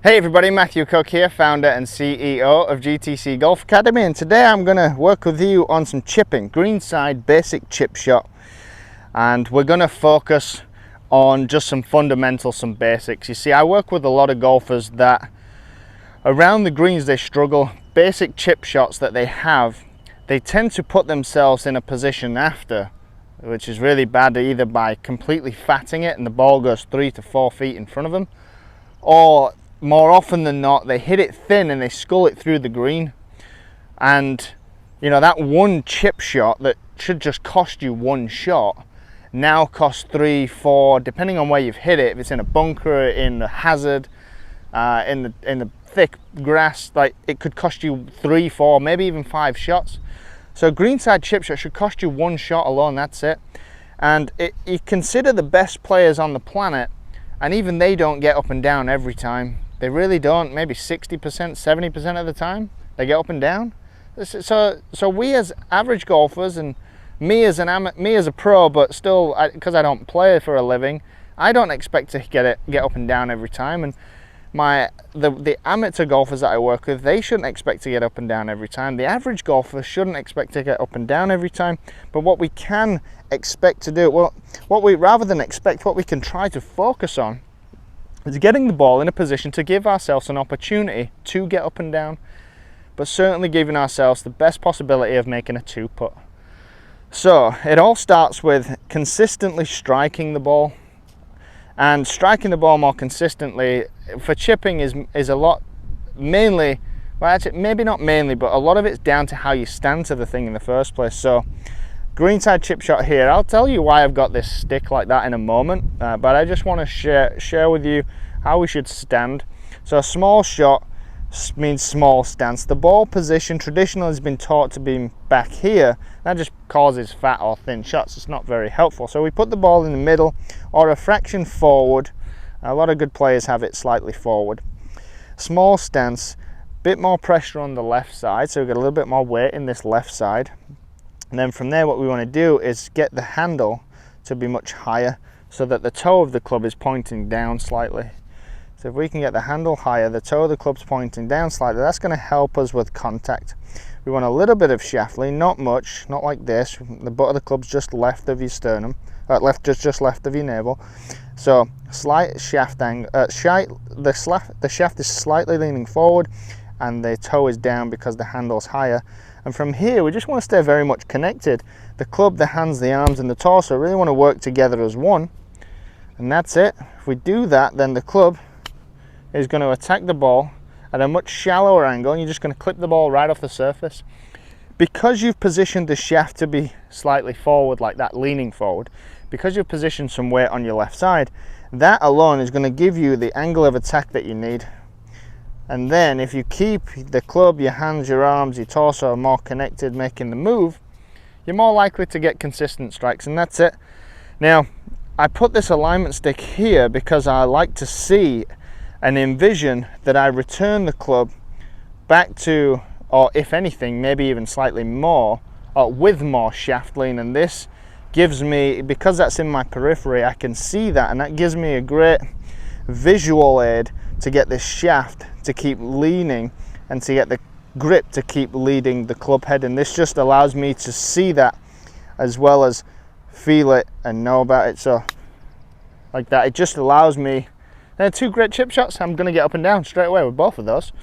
Hey everybody, Matthew Cook here, founder and CEO of GTC Golf Academy, and today I'm going to work with you on some chipping, greenside basic chip shot, and we're going to focus on just some fundamentals, some basics. You see, I work with a lot of golfers that around the greens they struggle. Basic chip shots that they have, they tend to put themselves in a position after, which is really bad, either by completely fatting it and the ball goes 3 to 4 feet in front of them, or more often than not, they hit it thin and they scull it through the green. And you know, that one chip shot that should just cost you one shot now costs 3, 4, depending on where you've hit it. If it's in a bunker, in the hazard, in the thick grass, like it could cost you 3, 4, maybe even 5 shots. So a greenside chip shot should cost you one shot alone, that's it. And you consider the best players on the planet, and even they don't get up and down every time. They really don't. Maybe 60%, 70% of the time they get up and down. So we as average golfers, and me as a pro, but still, because I don't play for a living, I don't expect to get up and down every time. And the amateur golfers that I work with, they shouldn't expect to get up and down every time. The average golfer shouldn't expect to get up and down every time. But what we can expect to do, well, rather than expect, what we can try to focus on is getting the ball in a position to give ourselves an opportunity to get up and down, but certainly giving ourselves the best possibility of making a 2-putt. So it all starts with consistently striking the ball, and striking the ball more consistently for chipping is a lot, mainly, well actually maybe not mainly, but a lot of it's down to how you stand to the thing in the first place. So greenside chip shot here, I'll tell you why I've got this stick like that in a moment, but I just want to share with you how we should stand. So a small shot means small stance. The ball position traditionally has been taught to be back here. That just causes fat or thin shots. It's not very helpful. So we put the ball in the middle or a fraction forward. A lot of good players have it slightly forward. Small stance, bit more pressure on the left side, so we get a little bit more weight in this left side. And then from there, what we want to do is get the handle to be much higher so that the toe of the club is pointing down slightly. So if we can get the handle higher, the toe of the club's pointing down slightly, that's going to help us with contact. We want a little bit of shaft lean, not much, not like this. The butt of the club's just left of your sternum, just left of your navel. So slight shaft angle, the shaft is slightly leaning forward and the toe is down because the handle's higher. And from here, we just want to stay very much connected. The club, the hands, the arms, and the torso really want to work together as one. And that's it. If we do that, then the club is going to attack the ball at a much shallower angle, and you're just going to clip the ball right off the surface. Because you've positioned the shaft to be slightly forward, like that, leaning forward, because you've positioned some weight on your left side, that alone is going to give you the angle of attack that you need. And then if you keep the club, your hands, your arms, your torso more connected, making the move, you're more likely to get consistent strikes, and that's it. Now, I put this alignment stick here because I like to see and envision that I return the club back to, or if anything, maybe even slightly more, or with more shaft lean. And this gives me, because that's in my periphery, I can see that, and that gives me a great visual aid to get this shaft to keep leaning and to get the grip to keep leading the club head. And this just allows me to see that as well as feel it and know about it. So like that, it just allows me, they're 2 great chip shots. I'm going to get up and down straight away with both of those.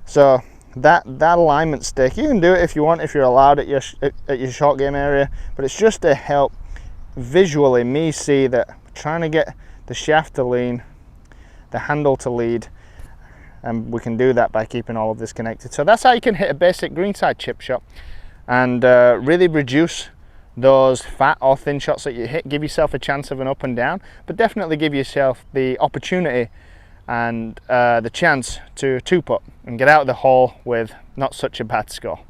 So that alignment stick, you can do it if you want, if you're allowed at your short game area, but it's just to help visually me see that I'm trying to get the shaft to lean, the handle to lead, and we can do that by keeping all of this connected. So that's how you can hit a basic greenside chip shot and really reduce those fat or thin shots that you hit. Give yourself a chance of an up and down, but definitely give yourself the opportunity and the chance to 2-putt and get out of the hole with not such a bad score.